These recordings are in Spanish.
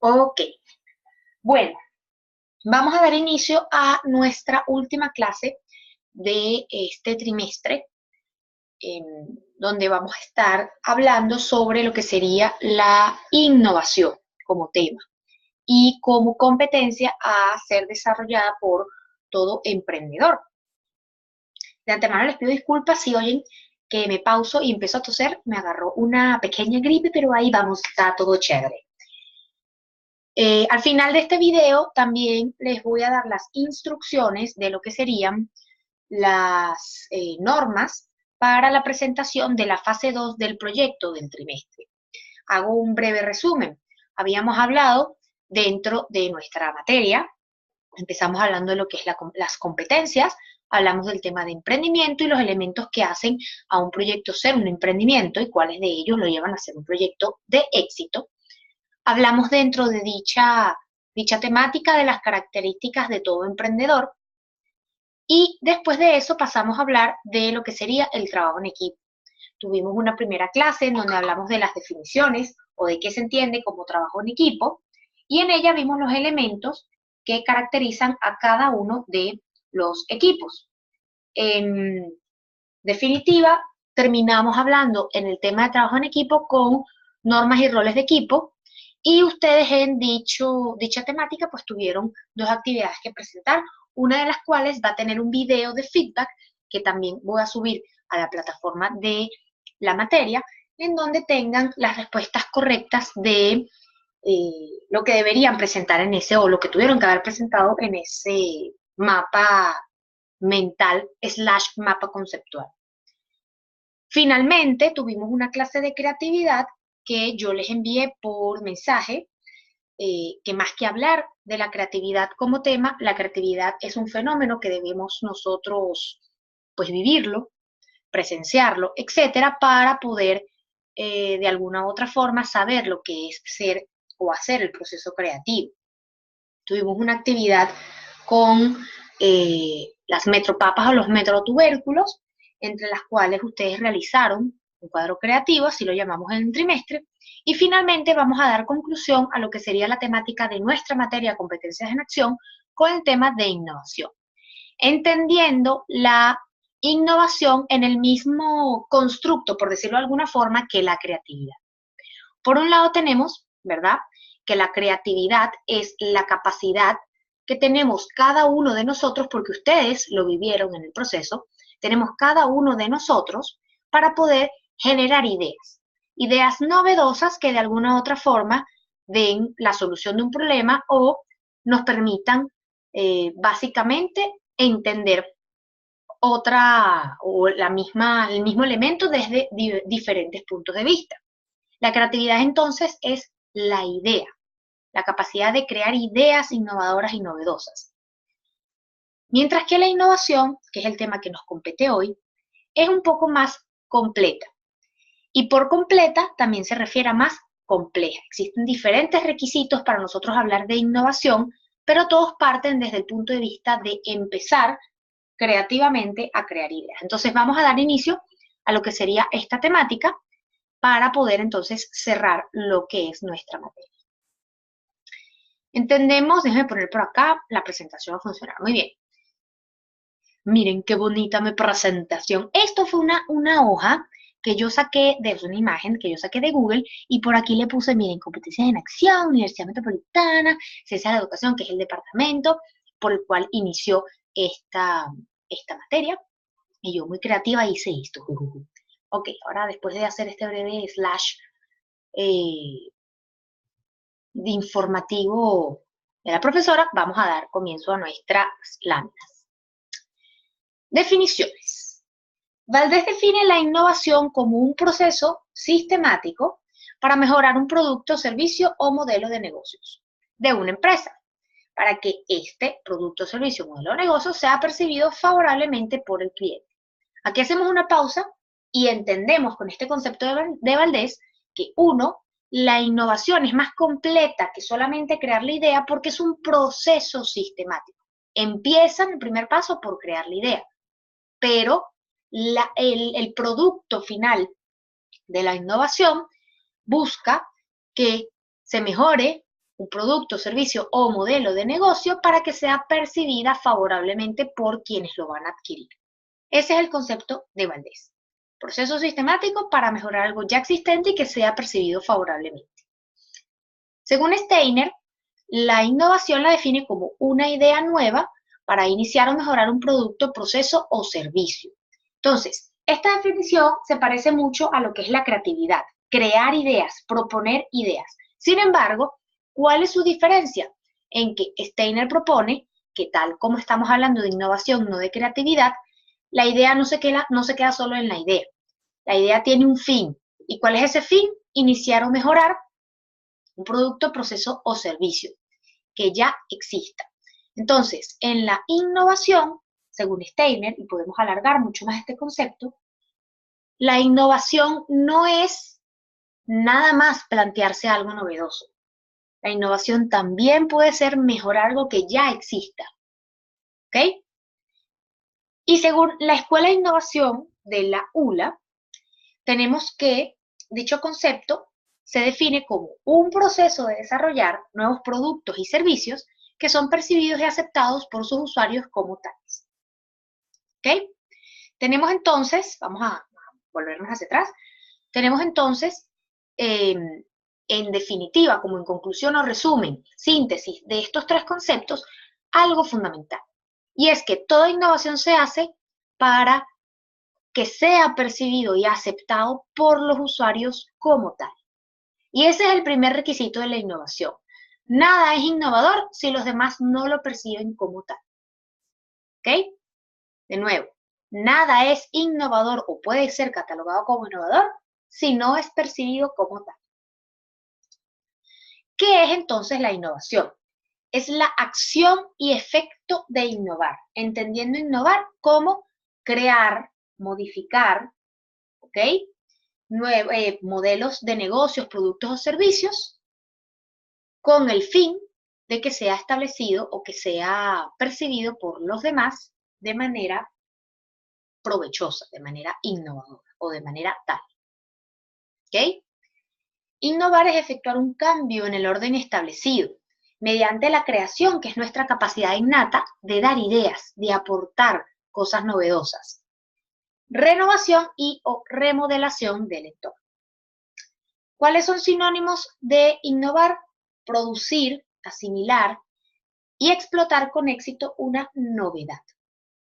Ok, bueno, vamos a dar inicio a nuestra última clase de este trimestre, en donde vamos a estar hablando sobre lo que sería la innovación como tema y como competencia a ser desarrollada por todo emprendedor. De antemano les pido disculpas si oyen que me pauso y empiezo a toser, me agarró una pequeña gripe, pero ahí vamos, está todo chévere. Al final de este video también les voy a dar las instrucciones de lo que serían las normas para la presentación de la fase 2 del proyecto del trimestre. Hago un breve resumen. Habíamos hablado dentro de nuestra materia, empezamos hablando de lo que es las competencias, hablamos del tema de emprendimiento y los elementos que hacen a un proyecto ser un emprendimiento y cuáles de ellos lo llevan a ser un proyecto de éxito. Hablamos dentro de dicha temática de las características de todo emprendedor y después de eso pasamos a hablar de lo que sería el trabajo en equipo. Tuvimos una primera clase en donde hablamos de las definiciones o de qué se entiende como trabajo en equipo y en ella vimos los elementos que caracterizan a cada uno de los equipos. En definitiva, terminamos hablando en el tema de trabajo en equipo con normas y roles de equipo y ustedes en dicha temática pues tuvieron dos actividades que presentar, una de las cuales va a tener un video de feedback que también voy a subir a la plataforma de la materia, en donde tengan las respuestas correctas de lo que deberían presentar en ese o lo que tuvieron que haber presentado en ese mapa mental / mapa conceptual. Finalmente, tuvimos una clase de creatividad que yo les envié por mensaje, que más que hablar de la creatividad como tema, la creatividad es un fenómeno que debemos nosotros pues vivirlo, presenciarlo, etcétera, para poder de alguna u otra forma saber lo que es ser o hacer el proceso creativo. Tuvimos una actividad con las metropapas o los metrotubérculos, entre las cuales ustedes realizaron un cuadro creativo, así lo llamamos en el trimestre, y finalmente vamos a dar conclusión a lo que sería la temática de nuestra materia competencias en acción con el tema de innovación, entendiendo la innovación en el mismo constructo, por decirlo de alguna forma, que la creatividad. Por un lado tenemos, ¿verdad?, que la creatividad es la capacidad que tenemos cada uno de nosotros, porque ustedes lo vivieron en el proceso, tenemos cada uno de nosotros para poder generar ideas novedosas que de alguna u otra forma den la solución de un problema o nos permitan básicamente entender el mismo elemento desde diferentes puntos de vista. La creatividad entonces es la idea, la capacidad de crear ideas innovadoras y novedosas. Mientras que la innovación, que es el tema que nos compete hoy, es un poco más completa. Y por completa también se refiere a más compleja. Existen diferentes requisitos para nosotros hablar de innovación, pero todos parten desde el punto de vista de empezar creativamente a crear ideas. Entonces vamos a dar inicio a lo que sería esta temática para poder entonces cerrar lo que es nuestra materia. Entendemos, déjenme poner por acá, la presentación va a funcionar muy bien. Miren qué bonita mi presentación. Esto fue una hoja que yo saqué, una imagen que yo saqué de Google y por aquí le puse, miren, competencias en acción, Universidad Metropolitana, Ciencias de la Educación, que es el departamento por el cual inició esta materia. Y yo muy creativa hice esto. Ok, ahora después de hacer este breve slash de informativo de la profesora, vamos a dar comienzo a nuestras láminas. Definiciones. Valdés define la innovación como un proceso sistemático para mejorar un producto, servicio o modelo de negocios de una empresa, para que este producto, servicio o modelo de negocio sea percibido favorablemente por el cliente. Aquí hacemos una pausa y entendemos con este concepto de Valdés que la innovación es más completa que solamente crear la idea porque es un proceso sistemático. Empiezan el primer paso por crear la idea, pero el producto final de la innovación busca que se mejore un producto, servicio o modelo de negocio para que sea percibida favorablemente por quienes lo van a adquirir. Ese es el concepto de Valdés. Proceso sistemático para mejorar algo ya existente y que sea percibido favorablemente. Según Steiner, la innovación la define como una idea nueva para iniciar o mejorar un producto, proceso o servicio. Entonces, esta definición se parece mucho a lo que es la creatividad, crear ideas, proponer ideas. Sin embargo, ¿cuál es su diferencia? En que Steiner propone que tal como estamos hablando de innovación, no de creatividad, la idea no se queda solo en la idea. La idea tiene un fin. ¿Y cuál es ese fin? Iniciar o mejorar un producto, proceso o servicio que ya exista. Entonces, en la innovación, según Steiner, y podemos alargar mucho más este concepto, la innovación no es nada más plantearse algo novedoso. La innovación también puede ser mejorar algo que ya exista. ¿Ok? Y según la Escuela de Innovación de la ULA, tenemos que dicho concepto se define como un proceso de desarrollar nuevos productos y servicios que son percibidos y aceptados por sus usuarios como tales. ¿Ok? Tenemos entonces, vamos a volvernos hacia atrás, tenemos entonces, en definitiva, como en conclusión o resumen, síntesis de estos tres conceptos, algo fundamental. Y es que toda innovación se hace para que sea percibido y aceptado por los usuarios como tal. Y ese es el primer requisito de la innovación. Nada es innovador si los demás no lo perciben como tal. ¿Ok? De nuevo, nada es innovador o puede ser catalogado como innovador si no es percibido como tal. ¿Qué es entonces la innovación? Es la acción y efecto de innovar, entendiendo innovar como crear, modificar, ¿ok? Modelos de negocios, productos o servicios con el fin de que sea establecido o que sea percibido por los demás de manera provechosa, de manera innovadora o de manera tal. ¿Ok? Innovar es efectuar un cambio en el orden establecido mediante la creación, que es nuestra capacidad innata de dar ideas, de aportar cosas novedosas. Renovación y o remodelación del entorno. ¿Cuáles son sinónimos de innovar? Producir, asimilar y explotar con éxito una novedad.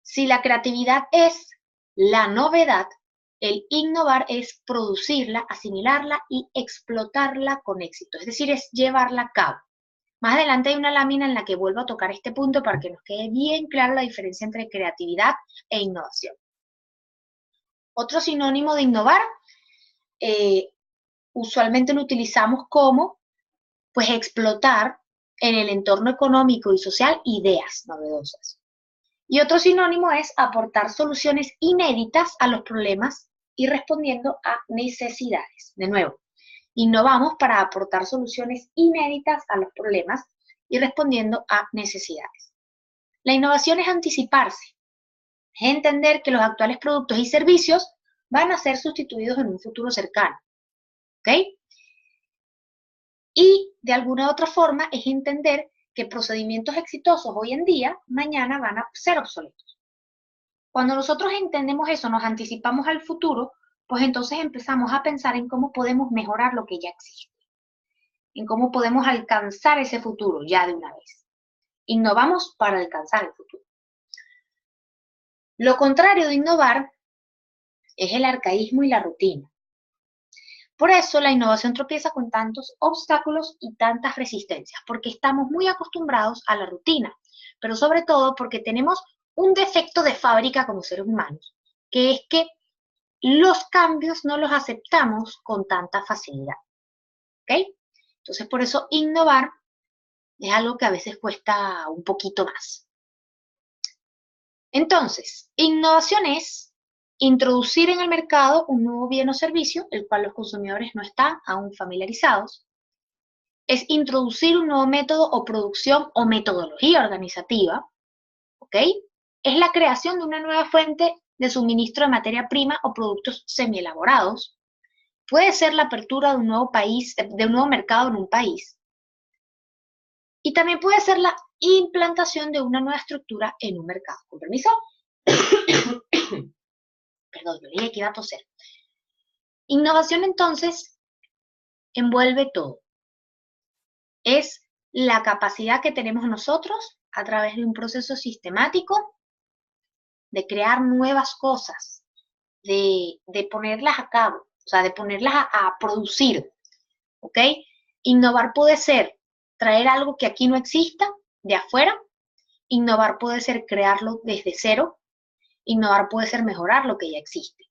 Si la creatividad es la novedad, el innovar es producirla, asimilarla y explotarla con éxito, es decir, es llevarla a cabo. Más adelante hay una lámina en la que vuelvo a tocar este punto para que nos quede bien clara la diferencia entre creatividad e innovación. Otro sinónimo de innovar, usualmente lo utilizamos como, pues, explotar en el entorno económico y social ideas novedosas. Y otro sinónimo es aportar soluciones inéditas a los problemas y respondiendo a necesidades. De nuevo, innovamos para aportar soluciones inéditas a los problemas y respondiendo a necesidades. La innovación es anticiparse, es entender que los actuales productos y servicios van a ser sustituidos en un futuro cercano. ¿Ok? Y de alguna otra forma es entender que procedimientos exitosos hoy en día, mañana van a ser obsoletos. Cuando nosotros entendemos eso, nos anticipamos al futuro, pues entonces empezamos a pensar en cómo podemos mejorar lo que ya existe, en cómo podemos alcanzar ese futuro ya de una vez. Innovamos para alcanzar el futuro. Lo contrario de innovar es el arcaísmo y la rutina. Por eso la innovación tropieza con tantos obstáculos y tantas resistencias, porque estamos muy acostumbrados a la rutina, pero sobre todo porque tenemos un defecto de fábrica como seres humanos, que es que los cambios no los aceptamos con tanta facilidad. ¿Ok? Entonces, por eso innovar es algo que a veces cuesta un poquito más. Entonces, innovación es introducir en el mercado un nuevo bien o servicio, el cual los consumidores no están aún familiarizados. Es introducir un nuevo método o producción o metodología organizativa. ¿Ok? Es la creación de una nueva fuente de suministro de materia prima o productos semielaborados. Puede ser la apertura de un nuevo país, de un nuevo mercado en un país. Y también puede ser la implantación de una nueva estructura en un mercado. ¿Con permiso? Perdón, yo dije que iba a toser. Innovación entonces envuelve todo. Es la capacidad que tenemos nosotros a través de un proceso sistemático de crear nuevas cosas, de ponerlas a cabo, o sea, de ponerlas a producir, ¿ok? Innovar puede ser traer algo que aquí no exista de afuera, innovar puede ser crearlo desde cero, innovar puede ser mejorar lo que ya existe.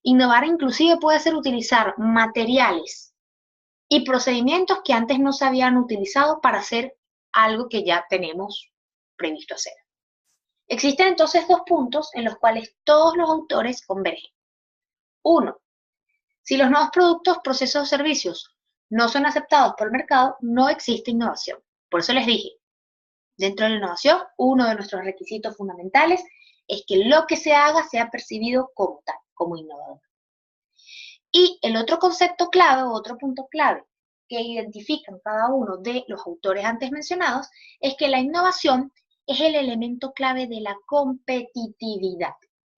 Innovar inclusive puede ser utilizar materiales y procedimientos que antes no se habían utilizado para hacer algo que ya tenemos previsto hacer. Existen entonces dos puntos en los cuales todos los autores convergen. Uno, si los nuevos productos, procesos o servicios no son aceptados por el mercado, no existe innovación. Por eso les dije, dentro de la innovación, uno de nuestros requisitos fundamentales es que lo que se haga sea percibido como tal, como innovador. Y el otro concepto clave, o otro punto clave que identifican cada uno de los autores antes mencionados, es que la innovación es el elemento clave de la competitividad.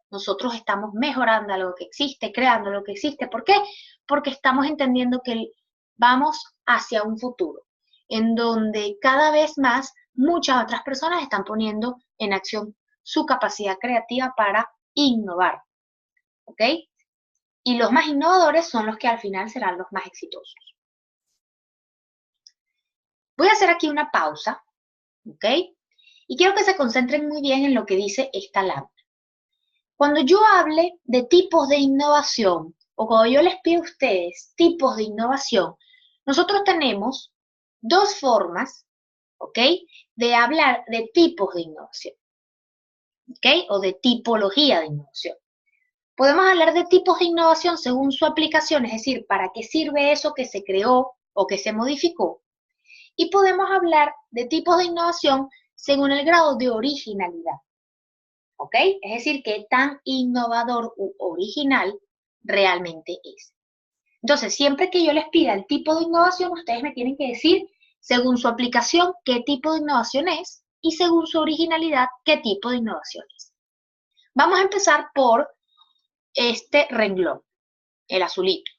Nosotros estamos mejorando algo que existe, creando lo que existe. ¿Por qué? Porque estamos entendiendo que vamos hacia un futuro en donde cada vez más muchas otras personas están poniendo en acción su capacidad creativa para innovar. ¿Ok? Y los más innovadores son los que al final serán los más exitosos. Voy a hacer aquí una pausa, ¿ok? Y quiero que se concentren muy bien en lo que dice esta lámina. Cuando yo hable de tipos de innovación, o cuando yo les pido a ustedes tipos de innovación, nosotros tenemos dos formas, ¿ok? De hablar de tipos de innovación, ¿ok? O de tipología de innovación. Podemos hablar de tipos de innovación según su aplicación, es decir, para qué sirve eso que se creó o que se modificó. Y podemos hablar de tipos de innovación según el grado de originalidad. ¿Ok? Es decir, qué tan innovador u original realmente es. Entonces, siempre que yo les pida el tipo de innovación, ustedes me tienen que decir, según su aplicación, qué tipo de innovación es y según su originalidad, qué tipo de innovación es. Vamos a empezar por este renglón, el azulito,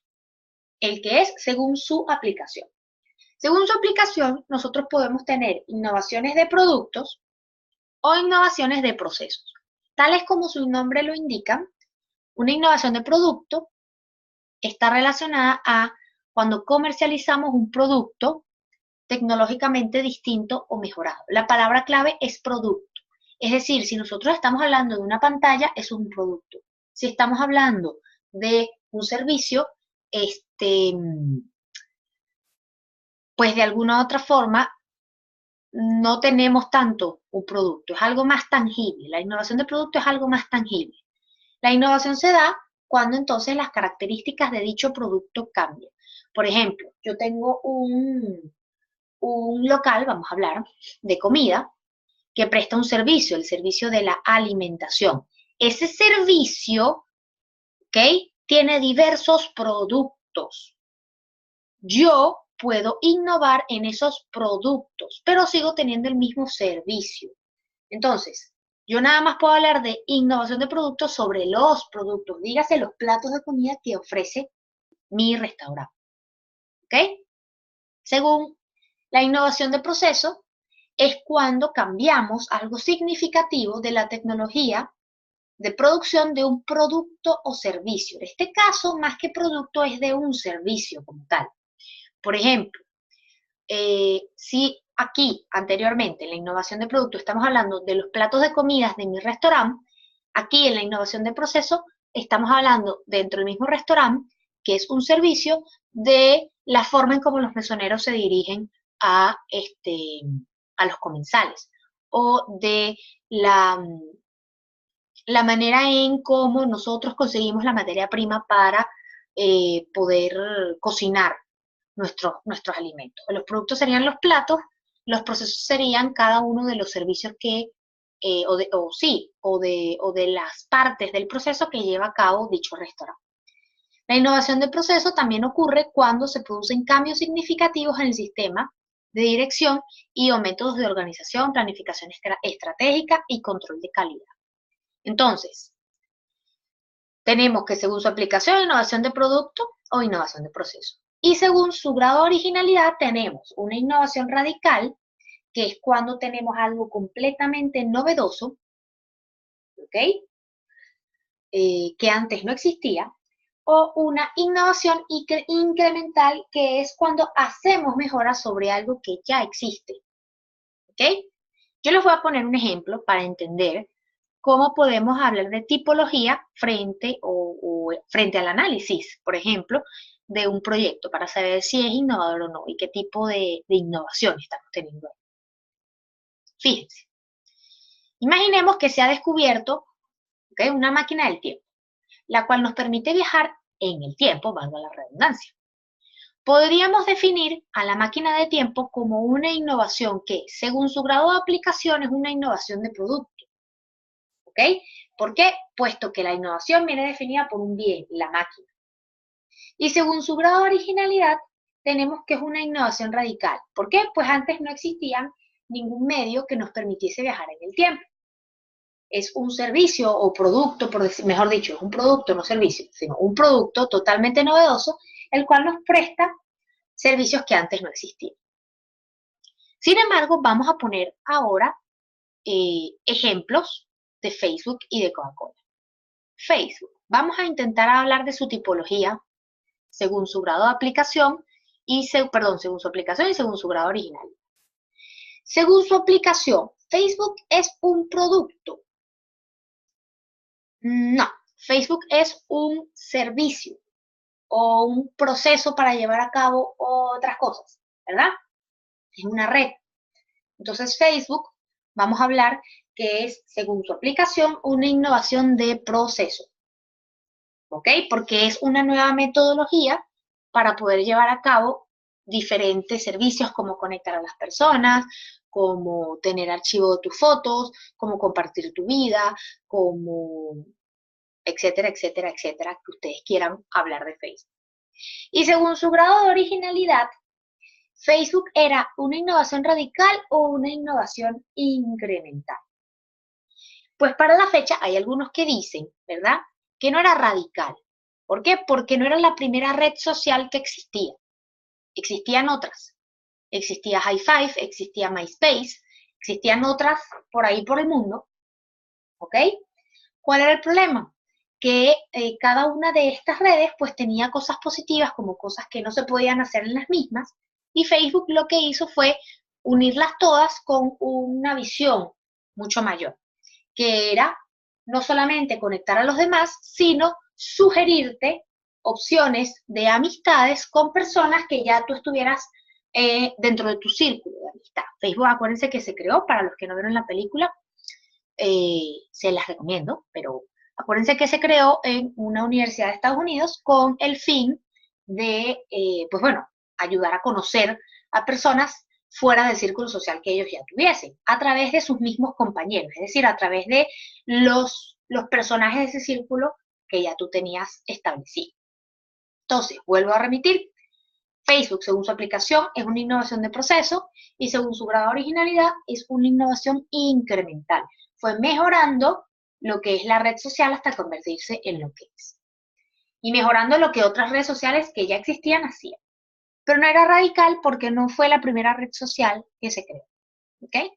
el que es según su aplicación. Según su aplicación, nosotros podemos tener innovaciones de productos o innovaciones de procesos. Tales como su nombre lo indica, una innovación de producto está relacionada a cuando comercializamos un producto tecnológicamente distinto o mejorado. La palabra clave es producto. Es decir, si nosotros estamos hablando de una pantalla, eso es un producto. Si estamos hablando de un servicio, pues de alguna u otra forma no tenemos tanto un producto, es algo más tangible. La innovación de producto es algo más tangible. La innovación se da cuando entonces las características de dicho producto cambian. Por ejemplo, yo tengo un local, vamos a hablar, de comida, que presta un servicio, el servicio de la alimentación. Ese servicio, ¿ok? Tiene diversos productos. Yo puedo innovar en esos productos, pero sigo teniendo el mismo servicio. Entonces, yo nada más puedo hablar de innovación de productos sobre los productos, dígase los platos de comida que ofrece mi restaurante. ¿Ok? Según la innovación de proceso, es cuando cambiamos algo significativo de la tecnología de producción de un producto o servicio. En este caso, más que producto, es de un servicio como tal. Por ejemplo, si aquí anteriormente en la innovación de producto estamos hablando de los platos de comidas de mi restaurante, aquí en la innovación de proceso estamos hablando dentro del mismo restaurante, que es un servicio de la forma en cómo los mesoneros se dirigen a los comensales o de la manera en cómo nosotros conseguimos la materia prima para poder cocinar nuestros alimentos. Los productos serían los platos, los procesos serían cada uno de los servicios que, o de las partes del proceso que lleva a cabo dicho restaurante. La innovación del proceso también ocurre cuando se producen cambios significativos en el sistema de dirección y o métodos de organización, planificación estratégica y control de calidad. Entonces, tenemos que según su aplicación, innovación de producto o innovación de proceso. Y según su grado de originalidad, tenemos una innovación radical, que es cuando tenemos algo completamente novedoso, ¿ok? Que antes no existía, o una innovación incremental, que es cuando hacemos mejoras sobre algo que ya existe, ¿ok? Yo les voy a poner un ejemplo para entender cómo podemos hablar de tipología frente al análisis, por ejemplo, de un proyecto, para saber si es innovador o no y qué tipo de innovación estamos teniendo ahí. Fíjense, imaginemos que se ha descubierto, ¿okay?, una máquina del tiempo, la cual nos permite viajar en el tiempo, valga la redundancia. Podríamos definir a la máquina de tiempo como una innovación que, según su grado de aplicación, es una innovación de producto. ¿Ok? ¿Por qué? Puesto que la innovación viene definida por un bien, la máquina. Y según su grado de originalidad, tenemos que es una innovación radical. ¿Por qué? Pues antes no existía ningún medio que nos permitiese viajar en el tiempo. Es un servicio o producto, mejor dicho, es un producto, no servicio, sino un producto totalmente novedoso, el cual nos presta servicios que antes no existían. Sin embargo, vamos a poner ahora ejemplos de Facebook y de Coca-Cola. Facebook. Vamos a intentar hablar de su tipología según su grado de aplicación según su aplicación y según su grado original. Según su aplicación, ¿Facebook es un producto? No, Facebook es un servicio o un proceso para llevar a cabo otras cosas, ¿verdad? Es una red. Entonces, Facebook, vamos a hablar que es, según su aplicación, una innovación de proceso. ¿Ok? Porque es una nueva metodología para poder llevar a cabo diferentes servicios, como conectar a las personas, como tener archivo de tus fotos, como compartir tu vida, como etcétera, etcétera, etcétera, que ustedes quieran hablar de Facebook. Y según su grado de originalidad, Facebook era una innovación radical o una innovación incremental. Pues para la fecha hay algunos que dicen, ¿verdad?, que no era radical. ¿Por qué? Porque no era la primera red social que existía. Existían otras. Existía Hi5, existía MySpace, existían otras por ahí por el mundo. ¿Ok? ¿Cuál era el problema? Que cada una de estas redes pues tenía cosas positivas como cosas que no se podían hacer en las mismas, y Facebook lo que hizo fue unirlas todas con una visión mucho mayor, que era no solamente conectar a los demás, sino sugerirte opciones de amistades con personas que ya tú estuvieras dentro de tu círculo de amistad. Facebook, acuérdense que se creó, para los que no vieron la película, se las recomiendo, pero acuérdense que se creó en una universidad de Estados Unidos con el fin de, pues bueno, ayudar a conocer a personas fuera del círculo social que ellos ya tuviesen, a través de sus mismos compañeros, es decir, a través de los personajes de ese círculo que ya tú tenías establecido. Entonces, vuelvo a remitir, Facebook, según su aplicación, es una innovación de proceso, y según su grado de originalidad, es una innovación incremental. Fue mejorando lo que es la red social hasta convertirse en lo que es. Y mejorando lo que otras redes sociales que ya existían hacían. Pero no era radical porque no fue la primera red social que se creó. ¿Ok?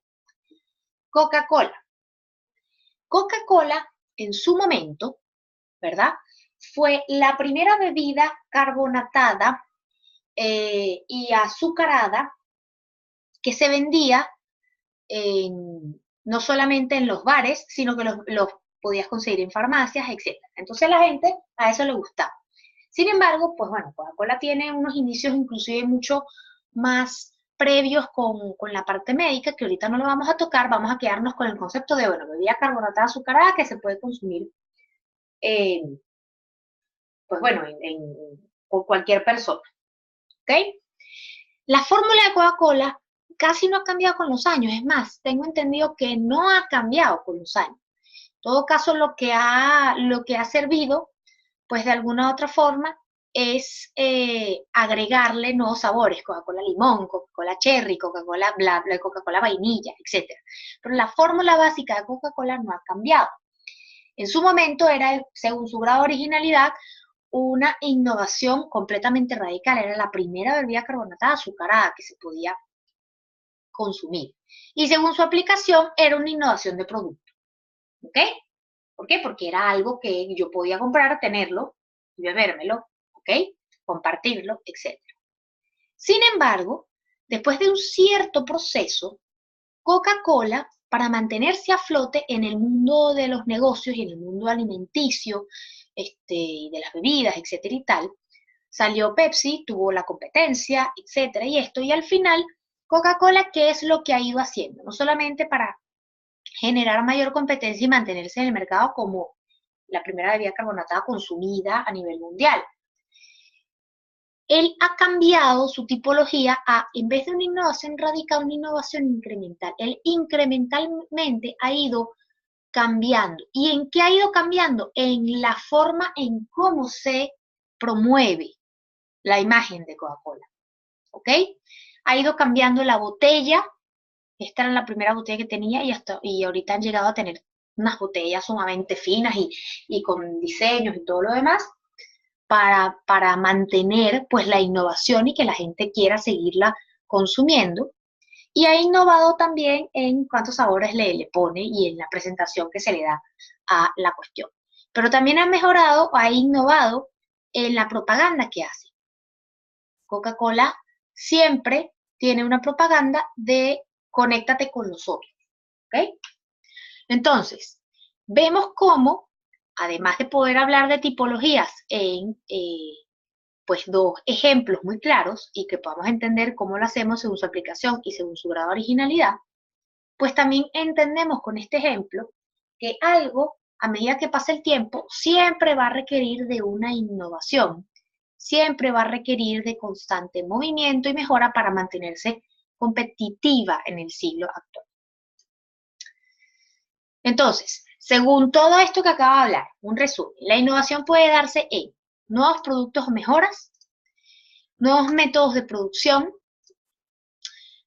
Coca-Cola. Coca-Cola, en su momento, ¿verdad?, fue la primera bebida carbonatada y azucarada que se vendía no solamente en los bares, sino que los podías conseguir en farmacias, etc. Entonces la gente a eso le gustaba. Sin embargo, pues bueno, Coca-Cola tiene unos inicios inclusive mucho más previos con la parte médica, que ahorita no lo vamos a tocar. Vamos a quedarnos con el concepto de, bueno, bebida carbonatada azucarada que se puede consumir, pues bueno, por cualquier persona. ¿Ok? La fórmula de Coca-Cola casi no ha cambiado con los años. Es más, tengo entendido que no ha cambiado con los años. En todo caso, lo que ha servido, pues de alguna u otra forma, es agregarle nuevos sabores, Coca-Cola limón, Coca-Cola cherry, Coca-Cola bla, bla, Coca-Cola vainilla, etc. Pero la fórmula básica de Coca-Cola no ha cambiado. En su momento era, según su grado de originalidad, una innovación completamente radical. Era la primera bebida carbonatada azucarada que se podía consumir. Y según su aplicación, era una innovación de producto. ¿Ok? ¿Por qué? Porque era algo que yo podía comprar, tenerlo y bebérmelo, ¿ok? Compartirlo, etc. Sin embargo, después de un cierto proceso, Coca-Cola, para mantenerse a flote en el mundo de los negocios y en el mundo alimenticio, y de las bebidas, etcétera y tal, salió Pepsi, tuvo la competencia, etcétera, y esto, y al final, Coca-Cola, ¿qué es lo que ha ido haciendo? No solamente para generar mayor competencia y mantenerse en el mercado como la primera bebida carbonatada consumida a nivel mundial. Él ha cambiado su tipología a, en vez de una innovación radical, una innovación incremental. Él incrementalmente ha ido cambiando. ¿Y en qué ha ido cambiando? En la forma en cómo se promueve la imagen de Coca-Cola. ¿Ok? Ha ido cambiando la botella. Esta era la primera botella que tenía y ahorita han llegado a tener unas botellas sumamente finas y con diseños y todo lo demás para mantener pues la innovación y que la gente quiera seguirla consumiendo. Y ha innovado también en cuántos sabores le pone y en la presentación que se le da a la cuestión. Pero también ha mejorado, ha innovado en la propaganda que hace. Coca-Cola siempre tiene una propaganda de conéctate con nosotros, ¿ok? Entonces, vemos cómo, además de poder hablar de tipologías en pues dos ejemplos muy claros y que podamos entender cómo lo hacemos según su aplicación y según su grado de originalidad, pues también entendemos con este ejemplo que algo, a medida que pasa el tiempo, siempre va a requerir de una innovación, siempre va a requerir de constante movimiento y mejora para mantenerse competitiva en el siglo actual. Entonces, según todo esto que acabo de hablar, un resumen, la innovación puede darse en nuevos productos o mejoras, nuevos métodos de producción,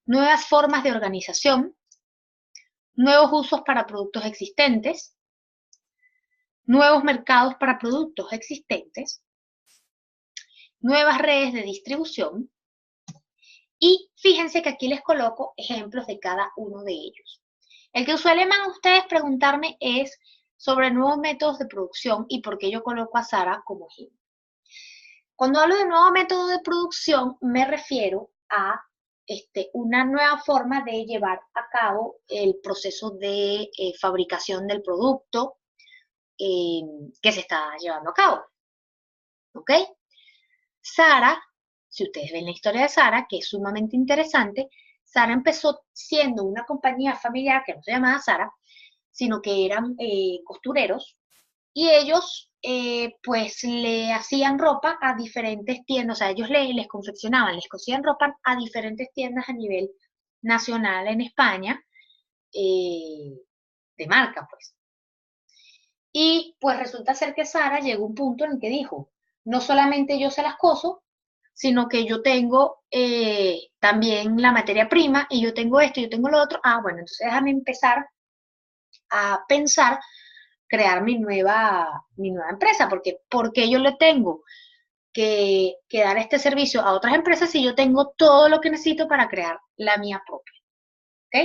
nuevas formas de organización, nuevos usos para productos existentes, nuevos mercados para productos existentes, nuevas redes de distribución, y fíjense que aquí les coloco ejemplos de cada uno de ellos. El que suelen ustedes preguntarme es sobre nuevos métodos de producción y por qué yo coloco a Sara como ejemplo. Cuando hablo de nuevo método de producción, me refiero a una nueva forma de llevar a cabo el proceso de fabricación del producto que se está llevando a cabo. ¿Ok? Sara, si ustedes ven la historia de Sara, que es sumamente interesante, Sara empezó siendo una compañía familiar que no se llamaba Sara, sino que eran costureros, y ellos pues le hacían ropa a diferentes tiendas, o sea, ellos les confeccionaban, les cosían ropa a diferentes tiendas a nivel nacional en España, de marca pues. Y pues resulta ser que Sara llegó a un punto en el que dijo, no solamente yo se las coso, sino que yo tengo también la materia prima y yo tengo esto, yo tengo lo otro. Ah, bueno, entonces déjame empezar a pensar crear mi nueva empresa, porque yo le tengo que dar este servicio a otras empresas si yo tengo todo lo que necesito para crear la mía propia. ¿Ok?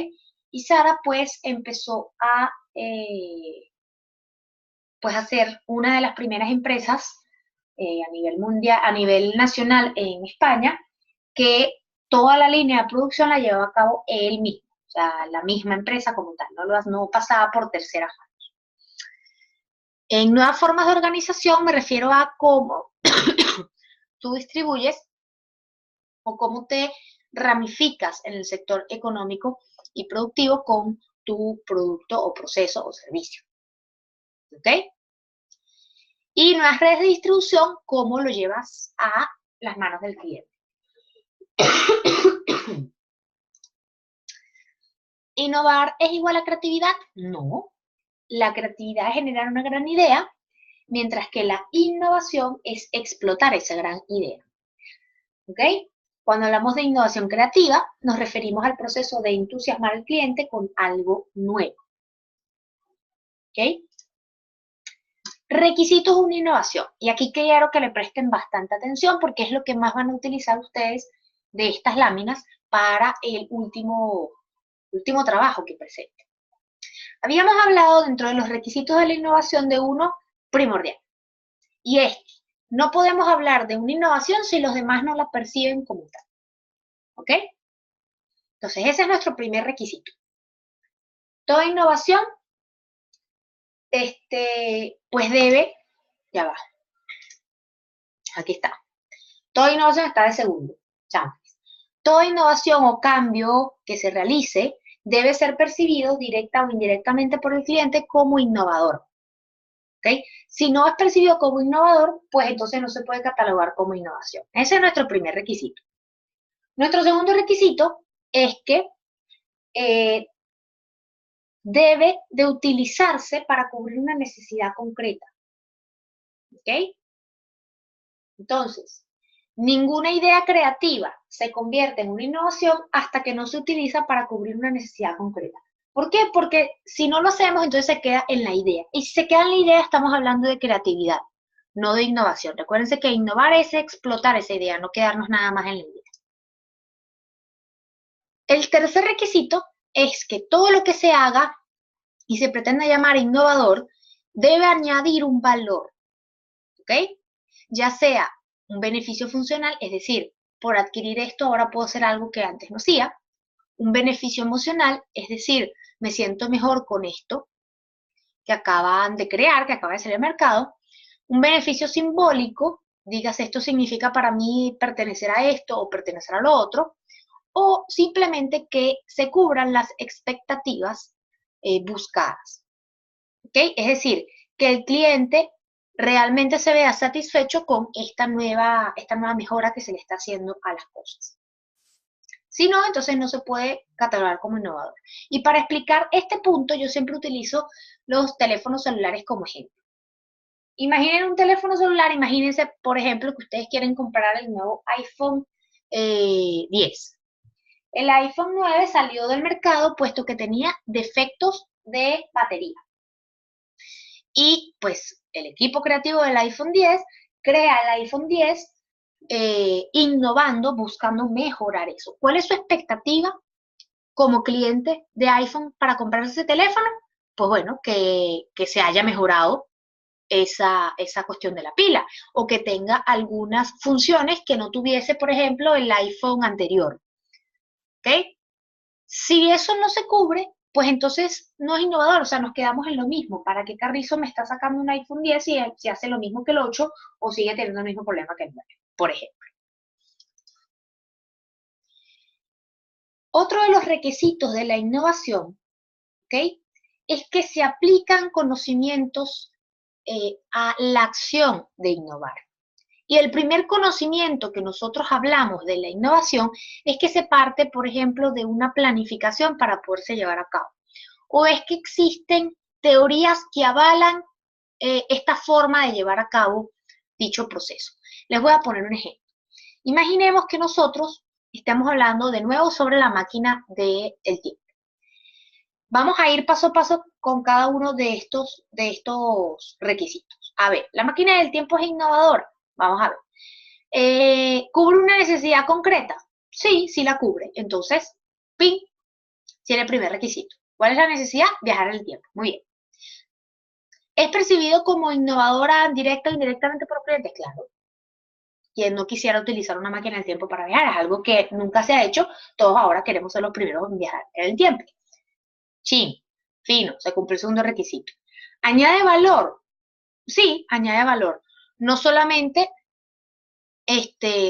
Y Sara pues empezó pues a ser una de las primeras empresas a nivel mundial, a nivel nacional en España, que toda la línea de producción la llevaba a cabo él mismo, o sea, la misma empresa como tal, no pasaba por terceras manos. En nuevas formas de organización me refiero a cómo tú distribuyes o cómo te ramificas en el sector económico y productivo con tu producto o proceso o servicio. ¿Ok? Y nuevas redes de distribución, cómo lo llevas a las manos del cliente. ¿Innovar es igual a creatividad? No. La creatividad es generar una gran idea mientras que la innovación es explotar esa gran idea. ¿Ok? Cuando hablamos de innovación creativa, nos referimos al proceso de entusiasmar al cliente con algo nuevo. ¿Ok? Requisitos de una innovación. Y aquí quiero que le presten bastante atención porque es lo que más van a utilizar ustedes de estas láminas para el último trabajo que presenten. Habíamos hablado dentro de los requisitos de la innovación de uno primordial. Y es, no podemos hablar de una innovación si los demás no la perciben como tal. ¿Ok? Entonces, ese es nuestro primer requisito. Toda innovación, pues debe, ya va, aquí está. Toda innovación está de segundo. Toda innovación o cambio que se realice debe ser percibido directa o indirectamente por el cliente como innovador. ¿Ok? Si no es percibido como innovador, pues entonces no se puede catalogar como innovación. Ese es nuestro primer requisito. Nuestro segundo requisito es que debe de utilizarse para cubrir una necesidad concreta. ¿Ok? Entonces, ninguna idea creativa se convierte en una innovación hasta que no se utiliza para cubrir una necesidad concreta. ¿Por qué? Porque si no lo hacemos, entonces se queda en la idea. Y si se queda en la idea, estamos hablando de creatividad, no de innovación. Recuérdense que innovar es explotar esa idea, no quedarnos nada más en la idea. El tercer requisito es que todo lo que se haga y se pretenda llamar innovador debe añadir un valor, ¿ok? Ya sea un beneficio funcional, es decir, por adquirir esto ahora puedo hacer algo que antes no hacía. Un beneficio emocional, es decir, me siento mejor con esto que acaban de crear, que acaba de salir al mercado. Un beneficio simbólico, digas esto significa para mí pertenecer a esto o pertenecer a lo otro, o simplemente que se cubran las expectativas buscadas. ¿Ok? Es decir, que el cliente realmente se vea satisfecho con esta nueva mejora que se le está haciendo a las cosas. Si no, entonces no se puede catalogar como innovador. Y para explicar este punto, yo siempre utilizo los teléfonos celulares como ejemplo. Imaginen un teléfono celular, imagínense, por ejemplo, que ustedes quieren comprar el nuevo iPhone 10. El iPhone 9 salió del mercado puesto que tenía defectos de batería. Y pues el equipo creativo del iPhone 10 crea el iPhone 10 innovando, buscando mejorar eso. ¿Cuál es su expectativa como cliente de iPhone para comprar ese teléfono? Pues bueno, que se haya mejorado esa cuestión de la pila o que tenga algunas funciones que no tuviese, por ejemplo, el iPhone anterior. ¿Ok? Si eso no se cubre, pues entonces no es innovador, o sea, nos quedamos en lo mismo. ¿Para qué Carrizo me está sacando un iPhone 10 si hace lo mismo que el 8 o sigue teniendo el mismo problema que el 9, por ejemplo? Otro de los requisitos de la innovación, ¿ok? Es que se aplican conocimientos a la acción de innovar. Y el primer conocimiento que nosotros hablamos de la innovación es que se parte, por ejemplo, de una planificación para poderse llevar a cabo. O es que existen teorías que avalan esta forma de llevar a cabo dicho proceso. Les voy a poner un ejemplo. Imaginemos que nosotros estamos hablando de nuevo sobre la máquina del tiempo. Vamos a ir paso a paso con cada uno de estos requisitos. A ver, la máquina del tiempo es innovadora. Vamos a ver. ¿Cubre una necesidad concreta? Sí, sí la cubre. Entonces, ¡ping! Tiene el primer requisito. ¿Cuál es la necesidad? Viajar en el tiempo. Muy bien. ¿Es percibido como innovadora directa o indirectamente por clientes? Claro. Quien no quisiera utilizar una máquina del tiempo para viajar es algo que nunca se ha hecho. Todos ahora queremos ser los primeros en viajar en el tiempo. Chin, fino, se cumple el segundo requisito. ¿Añade valor? Sí, añade valor. No solamente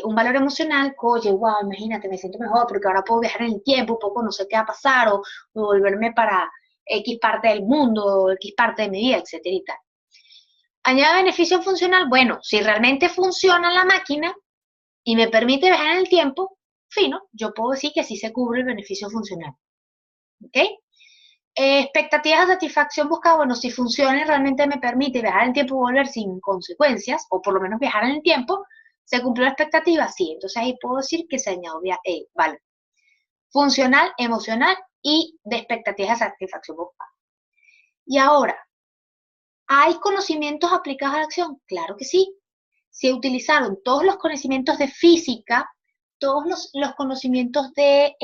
un valor emocional, oye, wow, imagínate, me siento mejor porque ahora puedo viajar en el tiempo, un poco no sé qué va a pasar, o volverme para X parte del mundo, o X parte de mi vida, etcétera y tal. ¿Añade beneficio funcional? Bueno, si realmente funciona la máquina y me permite viajar en el tiempo, fino, yo puedo decir que sí se cubre el beneficio funcional. ¿Ok? Expectativas de satisfacción buscada, bueno, si funciona y realmente me permite viajar en el tiempo y volver sin consecuencias, o por lo menos viajar en el tiempo, ¿se cumplió la expectativa? Sí, entonces ahí puedo decir que se añadió vale. Funcional, emocional y de expectativas de satisfacción buscada. Y ahora, ¿hay conocimientos aplicados a la acción? Claro que sí. Se utilizaron todos los conocimientos de física, todos los conocimientos de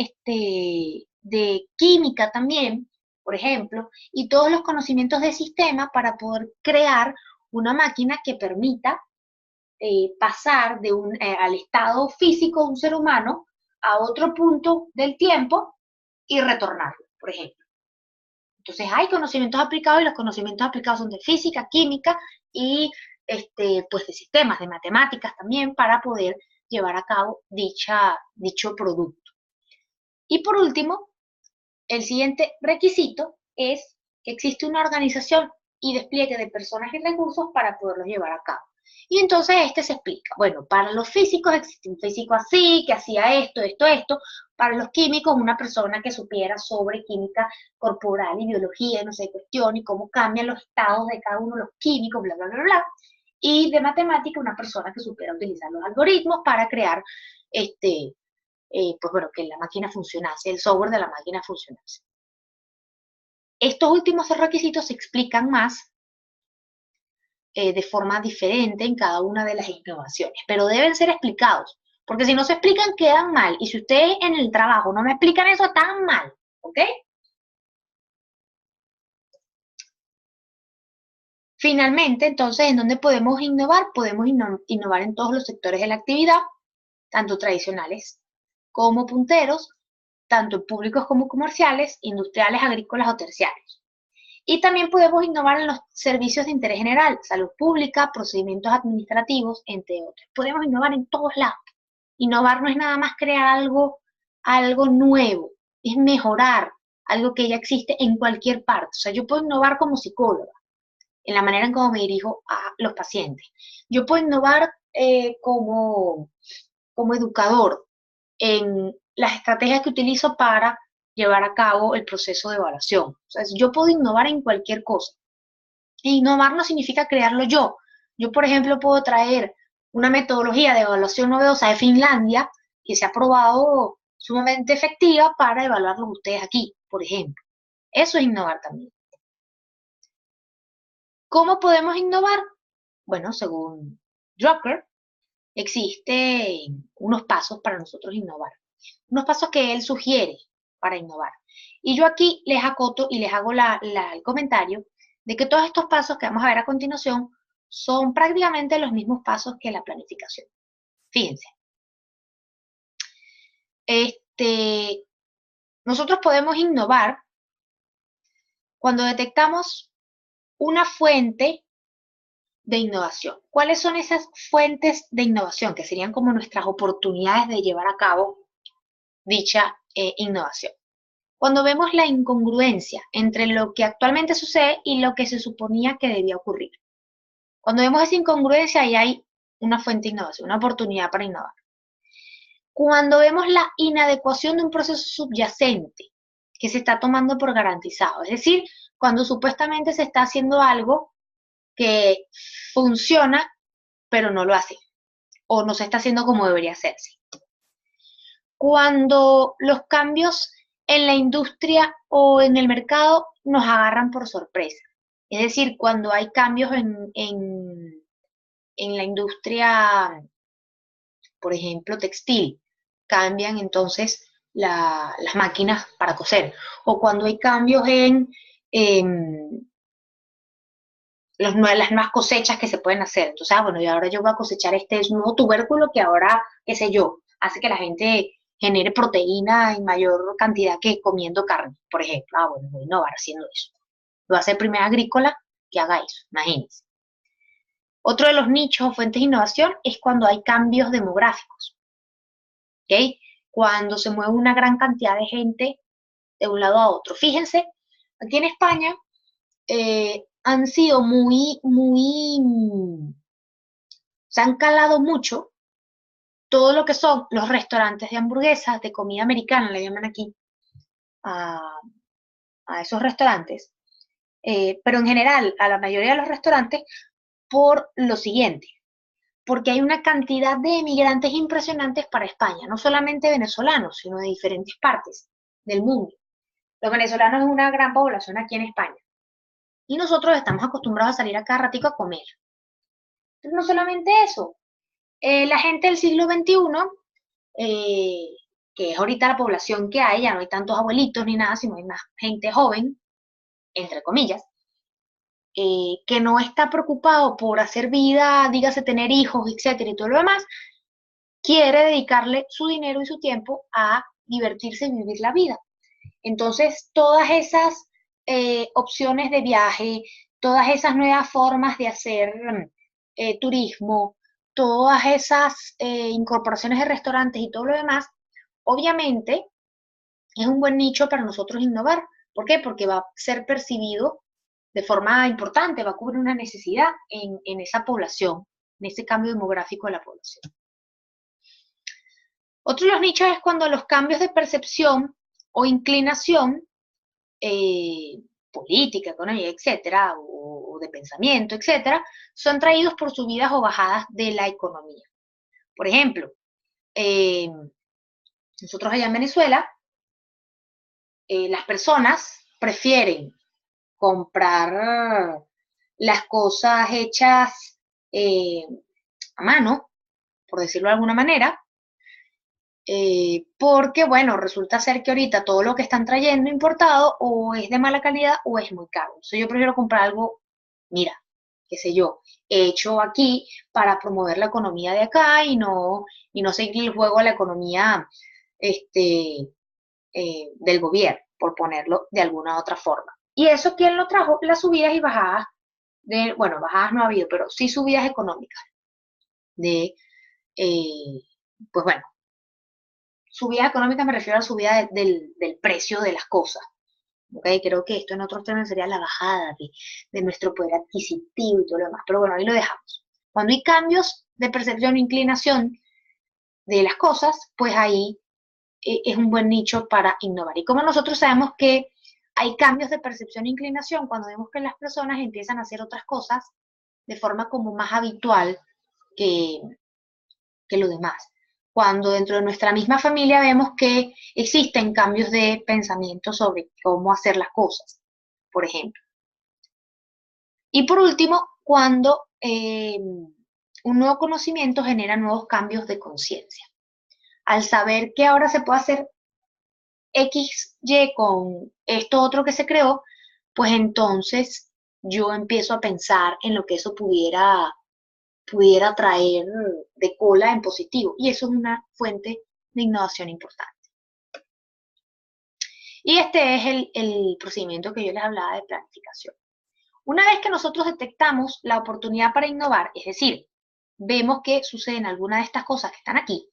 química también, por ejemplo, y todos los conocimientos de sistema para poder crear una máquina que permita pasar al estado físico de un ser humano a otro punto del tiempo y retornarlo, por ejemplo. Entonces hay conocimientos aplicados y los conocimientos aplicados son de física, química y pues de sistemas, de matemáticas también para poder llevar a cabo dicho producto. Y por último, el siguiente requisito es que existe una organización y despliegue de personas y recursos para poderlos llevar a cabo. Y entonces se explica. Bueno, para los físicos existe un físico así, que hacía esto, esto, esto. Para los químicos, una persona que supiera sobre química corporal y biología, no sé, cuestión, y cómo cambian los estados de cada uno de los químicos, bla, bla, bla, bla. Y de matemática, una persona que supiera utilizar los algoritmos para crear, pues bueno, que la máquina funcionase, el software de la máquina funcionase. Estos últimos dos requisitos se explican más de forma diferente en cada una de las innovaciones, pero deben ser explicados, porque si no se explican quedan mal, y si ustedes en el trabajo no me explican eso, están mal, ¿ok? Finalmente, entonces, ¿en dónde podemos innovar? Podemos innovar en todos los sectores de la actividad, tanto tradicionales como punteros, tanto en públicos como comerciales, industriales, agrícolas o terciarios. Y también podemos innovar en los servicios de interés general, salud pública, procedimientos administrativos, entre otros. Podemos innovar en todos lados. Innovar no es nada más crear algo nuevo, es mejorar algo que ya existe en cualquier parte. O sea, yo puedo innovar como psicóloga, en la manera en cómo me dirijo a los pacientes. Yo puedo innovar como educador en las estrategias que utilizo para llevar a cabo el proceso de evaluación. O sea, yo puedo innovar en cualquier cosa. E innovar no significa crearlo yo. Yo, por ejemplo, puedo traer una metodología de evaluación novedosa de Finlandia que se ha probado sumamente efectiva para evaluarlos ustedes aquí, por ejemplo. Eso es innovar también. ¿Cómo podemos innovar? Bueno, según Drucker, existen unos pasos para nosotros innovar. Unos pasos que él sugiere para innovar. Y yo aquí les acoto y les hago el comentario de que todos estos pasos que vamos a ver a continuación son prácticamente los mismos pasos que la planificación. Fíjense. Nosotros podemos innovar cuando detectamos una fuente de innovación. ¿Cuáles son esas fuentes de innovación? Que serían como nuestras oportunidades de llevar a cabo dicha innovación. Cuando vemos la incongruencia entre lo que actualmente sucede y lo que se suponía que debía ocurrir. Cuando vemos esa incongruencia, ahí hay una fuente de innovación, una oportunidad para innovar. Cuando vemos la inadecuación de un proceso subyacente que se está tomando por garantizado, es decir, cuando supuestamente se está haciendo algo que funciona, pero no lo hace, o no se está haciendo como debería hacerse. Cuando los cambios en la industria o en el mercado nos agarran por sorpresa. Es decir, cuando hay cambios en la industria, por ejemplo, textil, cambian entonces las máquinas para coser. O cuando hay cambios en las nuevas cosechas que se pueden hacer. Entonces, bueno, y ahora yo voy a cosechar este nuevo tubérculo que ahora, qué sé yo, hace que la gente genere proteína en mayor cantidad que comiendo carne, por ejemplo. Bueno, voy a innovar haciendo eso. Lo va a hacer Primera Agrícola que haga eso, imagínense. Otro de los nichos o fuentes de innovación es cuando hay cambios demográficos, ¿ok? Cuando se mueve una gran cantidad de gente de un lado a otro. Fíjense, aquí en España han sido se han calado mucho todo lo que son los restaurantes de hamburguesas, de comida americana, le llaman aquí, a esos restaurantes, pero en general a la mayoría de los restaurantes, por lo siguiente, porque hay una cantidad de emigrantes impresionantes para España, no solamente venezolanos, sino de diferentes partes del mundo. Los venezolanos es una gran población aquí en España y nosotros estamos acostumbrados a salir a cada ratico a comer. Entonces, no solamente eso, la gente del siglo XXI, que es ahorita la población que hay, ya no hay tantos abuelitos ni nada, sino hay más gente joven, entre comillas, que no está preocupado por hacer vida, dígase tener hijos, etcétera, y todo lo demás, quiere dedicarle su dinero y su tiempo a divertirse y vivir la vida. Entonces, todas esas opciones de viaje, todas esas nuevas formas de hacer turismo, todas esas incorporaciones de restaurantes y todo lo demás, obviamente es un buen nicho para nosotros innovar. ¿Por qué? Porque va a ser percibido de forma importante, va a cubrir una necesidad en esa población, en ese cambio demográfico de la población. Otro de los nichos es cuando los cambios de percepción o inclinación política, económica, etcétera, o de pensamiento, etcétera, son traídos por subidas o bajadas de la economía. Por ejemplo, nosotros allá en Venezuela, las personas prefieren comprar las cosas hechas a mano, por decirlo de alguna manera, porque, bueno, resulta ser que ahorita todo lo que están trayendo importado o es de mala calidad o es muy caro. Entonces yo prefiero comprar algo, mira, qué sé yo, hecho aquí para promover la economía de acá y no seguir el juego a la economía del gobierno, por ponerlo de alguna otra forma. ¿Y eso quién lo trajo? Las subidas y bajadas, bueno, bajadas no ha habido, pero sí subidas económicas de, pues bueno, subida económica me refiero a la subida del precio de las cosas. ¿Okay? Creo que esto en otros términos sería la bajada de nuestro poder adquisitivo y todo lo demás. Pero bueno, ahí lo dejamos. Cuando hay cambios de percepción e inclinación de las cosas, pues ahí es un buen nicho para innovar. Y como nosotros sabemos que hay cambios de percepción e inclinación cuando vemos que las personas empiezan a hacer otras cosas de forma como más habitual que, que lo demás. Cuando dentro de nuestra misma familia vemos que existen cambios de pensamiento sobre cómo hacer las cosas, por ejemplo. Y por último, cuando un nuevo conocimiento genera nuevos cambios de conciencia. Al saber que ahora se puede hacer X, Y con esto otro que se creó, pues entonces yo empiezo a pensar en lo que eso pudiera traer de cola en positivo. Y eso es una fuente de innovación importante. Y este es el procedimiento que yo les hablaba de planificación. Una vez que nosotros detectamos la oportunidad para innovar, es decir, vemos que suceden algunas de estas cosas que están aquí,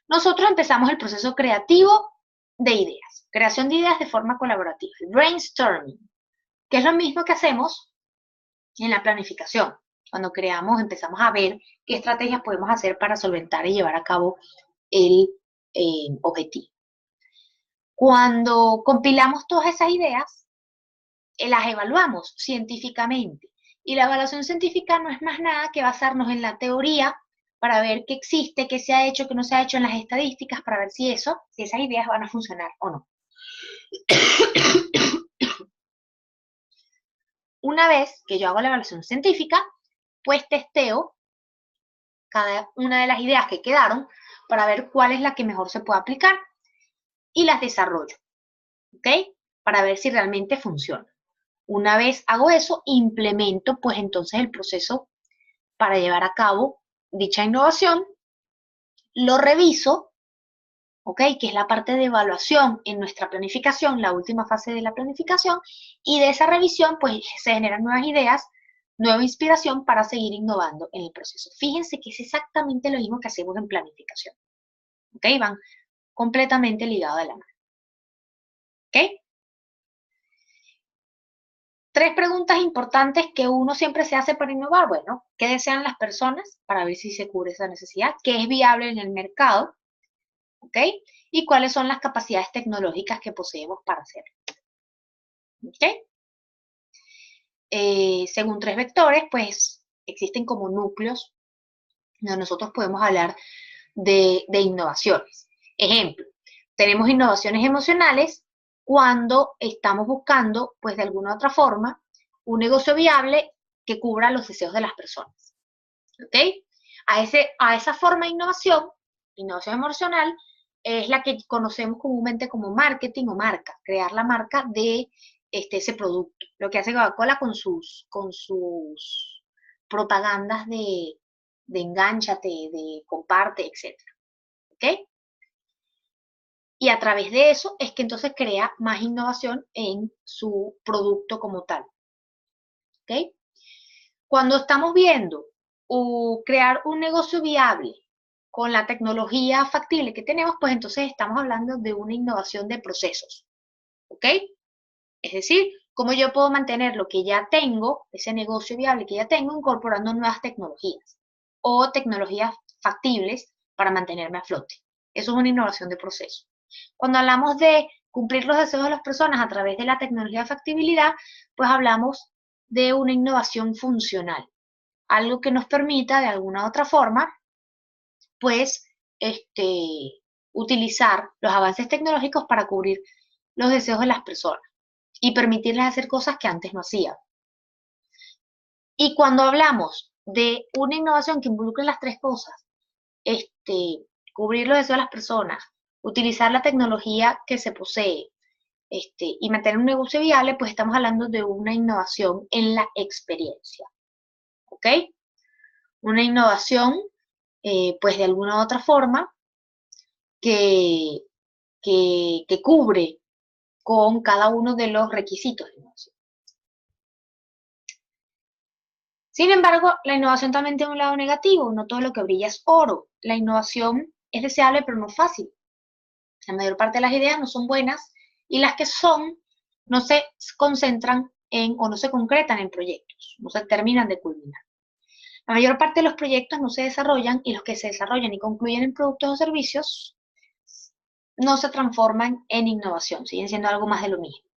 nosotros empezamos el proceso creativo de ideas, creación de ideas de forma colaborativa, el brainstorming, que es lo mismo que hacemos en la planificación. Cuando creamos, empezamos a ver qué estrategias podemos hacer para solventar y llevar a cabo el objetivo. Cuando compilamos todas esas ideas, las evaluamos científicamente. Y la evaluación científica no es más nada que basarnos en la teoría para ver qué existe, qué se ha hecho, qué no se ha hecho en las estadísticas, para ver si esas ideas van a funcionar o no. Una vez que yo hago la evaluación científica, pues testeo cada una de las ideas que quedaron para ver cuál es la que mejor se puede aplicar y las desarrollo, ¿ok? Para ver si realmente funciona. Una vez hago eso, implemento pues entonces el proceso para llevar a cabo dicha innovación, lo reviso, ¿ok? Que es la parte de evaluación en nuestra planificación, la última fase de la planificación, y de esa revisión pues se generan nuevas ideas, nueva inspiración para seguir innovando en el proceso. Fíjense que es exactamente lo mismo que hacemos en planificación, ¿ok? Van completamente ligados de la mano, ¿ok? 3 preguntas importantes que uno siempre se hace para innovar. Bueno, ¿qué desean las personas para ver si se cubre esa necesidad? ¿Qué es viable en el mercado? ¿Ok? ¿Y cuáles son las capacidades tecnológicas que poseemos para hacerlo? ¿Ok? Según tres vectores, pues existen como núcleos donde nosotros podemos hablar de innovaciones. Ejemplo, tenemos innovaciones emocionales cuando estamos buscando, pues de alguna u otra forma, un negocio viable que cubra los deseos de las personas. ¿Ok? A esa forma de innovación emocional, es la que conocemos comúnmente como marketing o marca, crear la marca de ese producto. Lo que hace Coca-Cola con sus propagandas de engánchate, de comparte, etcétera. ¿Ok? Y a través de eso es que entonces crea más innovación en su producto como tal. ¿Ok? Cuando estamos viendo crear un negocio viable con la tecnología factible que tenemos, pues entonces estamos hablando de una innovación de procesos. ¿Ok? Es decir, cómo yo puedo mantener lo que ya tengo, ese negocio viable que ya tengo, incorporando nuevas tecnologías o tecnologías factibles para mantenerme a flote. Eso es una innovación de proceso. Cuando hablamos de cumplir los deseos de las personas a través de la tecnología de factibilidad, pues hablamos de una innovación funcional, algo que nos permita de alguna u otra forma, pues, utilizar los avances tecnológicos para cubrir los deseos de las personas y permitirles hacer cosas que antes no hacían. Y cuando hablamos de una innovación que involucre las tres cosas, cubrir los deseos de las personas, utilizar la tecnología que se posee, y mantener un negocio viable, pues estamos hablando de una innovación en la experiencia. ¿Ok? Una innovación, pues de alguna u otra forma, que, que cubre con cada uno de los requisitos de innovación. Sin embargo, la innovación también tiene un lado negativo, no todo lo que brilla es oro. La innovación es deseable, pero no fácil. La mayor parte de las ideas no son buenas y las que son no se concentran en o no se concretan en proyectos, no se terminan de culminar. La mayor parte de los proyectos no se desarrollan y los que se desarrollan y concluyen en productos o servicios no se transforman en innovación, siguen siendo algo más de lo mismo.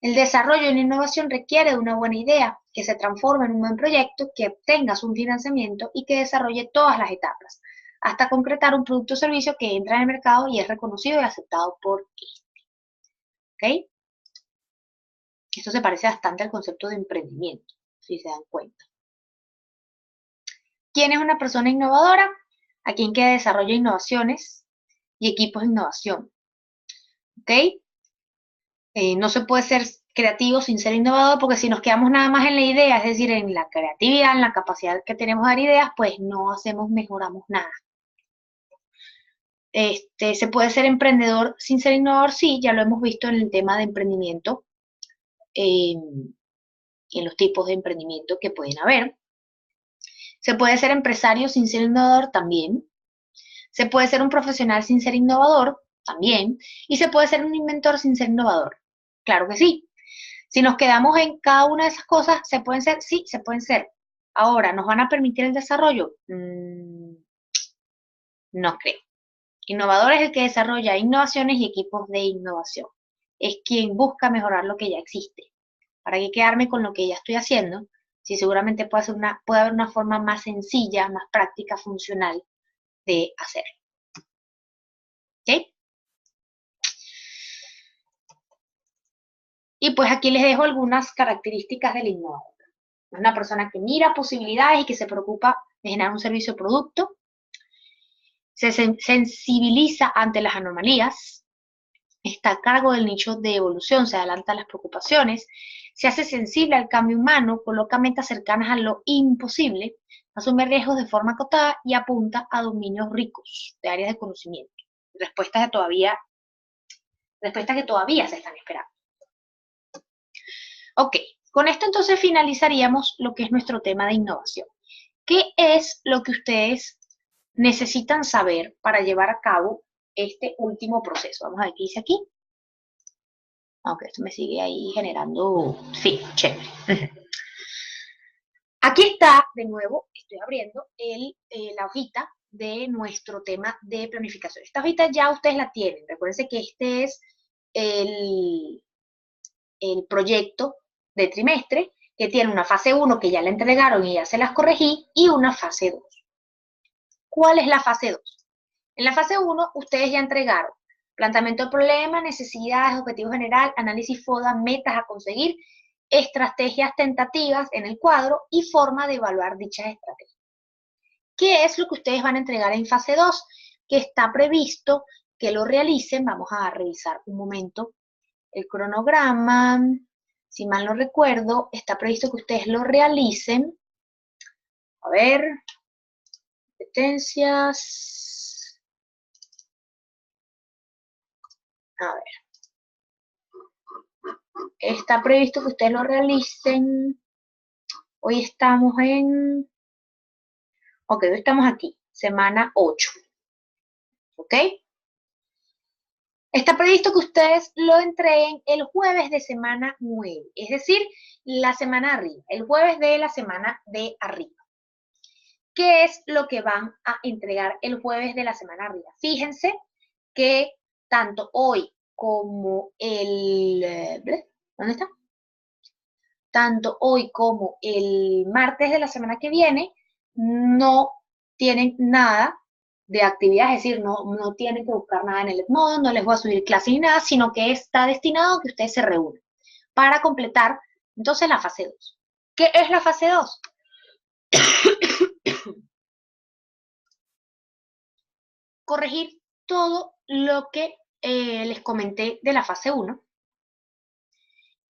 El desarrollo de una innovación requiere de una buena idea que se transforme en un buen proyecto, que obtenga un financiamiento y que desarrolle todas las etapas, hasta concretar un producto o servicio que entra en el mercado y es reconocido y aceptado por este. ¿Ok? Esto se parece bastante al concepto de emprendimiento, si se dan cuenta. ¿Quién es una persona innovadora? Aquel que desarrolla innovaciones y equipos de innovación. ¿Ok? No se puede ser creativo sin ser innovador, porque si nos quedamos nada más en la idea, es decir, en la creatividad, en la capacidad que tenemos de dar ideas, pues no mejoramos nada. Se puede ser emprendedor sin ser innovador, sí, ya lo hemos visto en el tema de emprendimiento, en los tipos de emprendimiento que pueden haber. Se puede ser empresario sin ser innovador también. Se puede ser un profesional sin ser innovador también. Y se puede ser un inventor sin ser innovador. Claro que sí. Si nos quedamos en cada una de esas cosas, ¿se pueden ser? Sí, se pueden ser. Ahora, ¿nos van a permitir el desarrollo? No creo. Innovador es el que desarrolla innovaciones y equipos de innovación. Es quien busca mejorar lo que ya existe. ¿Para qué quedarme con lo que ya estoy haciendo? Si seguramente puede haber una forma más sencilla, más práctica, funcional de hacerlo. ¿Ok? Y pues aquí les dejo algunas características del innovador. Es una persona que mira posibilidades y que se preocupa de generar un servicio o producto. Se sensibiliza ante las anomalías. Está a cargo del nicho de evolución, se adelanta a las preocupaciones. Se hace sensible al cambio humano, coloca metas cercanas a lo imposible, asume riesgos de forma acotada y apunta a dominios ricos de áreas de conocimiento. Respuestas que todavía se están esperando. Ok, con esto entonces finalizaríamos lo que es nuestro tema de innovación. ¿Qué es lo que ustedes necesitan saber para llevar a cabo este último proceso? Vamos a ver qué dice aquí. Aunque esto me sigue ahí generando... Sí, chévere. Aquí está, de nuevo, estoy abriendo la hojita de nuestro tema de planificación. Esta hojita ya ustedes la tienen. Recuerden que este es el proyecto de trimestre, que tiene una fase 1 que ya la entregaron y ya se las corregí, y una fase 2. ¿Cuál es la fase 2? En la fase 1, ustedes ya entregaron planteamiento de problemas, necesidades, objetivo general, análisis FODA, metas a conseguir, estrategias tentativas en el cuadro y forma de evaluar dichas estrategias. ¿Qué es lo que ustedes van a entregar en fase 2? Que está previsto que lo realicen. Vamos a revisar un momento el cronograma. Si mal no recuerdo, está previsto que ustedes lo realicen. A ver, competencias. A ver. Está previsto que ustedes lo realicen. Hoy estamos en... Ok, hoy estamos aquí, semana 8. ¿Ok? Está previsto que ustedes lo entreguen el jueves de semana 9, es decir, la semana arriba, el jueves de la semana de arriba. ¿Qué es lo que van a entregar el jueves de la semana arriba? Fíjense que tanto hoy como el... ¿Dónde está? Tanto hoy como el martes de la semana que viene no tienen nada de actividad, es decir, no tienen que buscar nada en el Edmodo, no les voy a subir clase ni nada, sino que está destinado a que ustedes se reúnan para completar entonces la fase 2. ¿Qué es la fase 2? Corregir todo lo que les comenté de la fase 1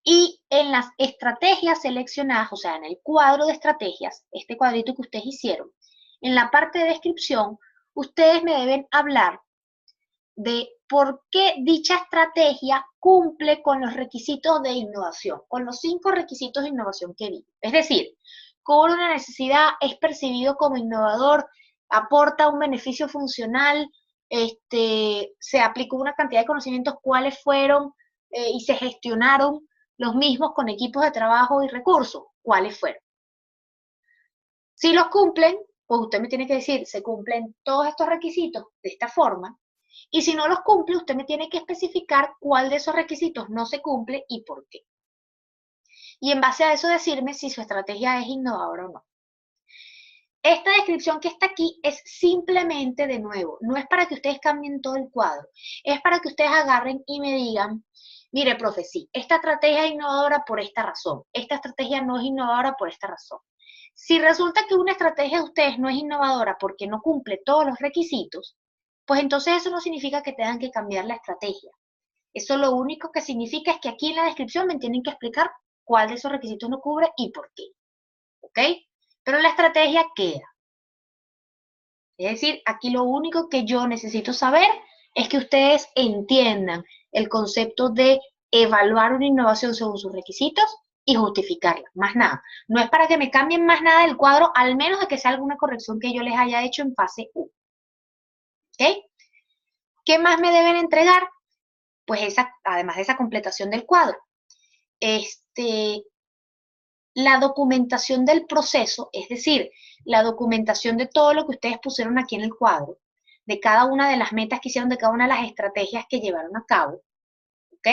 y en las estrategias seleccionadas, o sea, en el cuadro de estrategias, este cuadrito que ustedes hicieron, en la parte de descripción, ustedes me deben hablar de por qué dicha estrategia cumple con los requisitos de innovación, con los 5 requisitos de innovación que vi. Es decir, cubre una necesidad, es percibido como innovador, aporta un beneficio funcional, se aplicó una cantidad de conocimientos, cuáles fueron y se gestionaron los mismos con equipos de trabajo y recursos, cuáles fueron. Si los cumplen, pues usted me tiene que decir, se cumplen todos estos requisitos de esta forma, y si no los cumple, usted me tiene que especificar cuál de esos requisitos no se cumple y por qué. Y en base a eso decirme si su estrategia es innovadora o no. Esta descripción que está aquí es simplemente, de nuevo, no es para que ustedes cambien todo el cuadro, es para que ustedes agarren y me digan, mire, profe, sí, esta estrategia es innovadora por esta razón, esta estrategia no es innovadora por esta razón. Si resulta que una estrategia de ustedes no es innovadora porque no cumple todos los requisitos, pues entonces eso no significa que tengan que cambiar la estrategia. Eso lo único que significa es que aquí en la descripción me tienen que explicar cuál de esos requisitos no cubre y por qué. ¿Ok? Pero la estrategia queda. Es decir, aquí lo único que yo necesito saber es que ustedes entiendan el concepto de evaluar una innovación según sus requisitos y justificarla, más nada. No es para que me cambien más nada del cuadro, al menos de que sea alguna corrección que yo les haya hecho en fase 1. ¿Ok? ¿Qué más me deben entregar? Pues además de esa completación del cuadro, la documentación del proceso, es decir, la documentación de todo lo que ustedes pusieron aquí en el cuadro, de cada una de las metas que hicieron, de cada una de las estrategias que llevaron a cabo, ¿ok?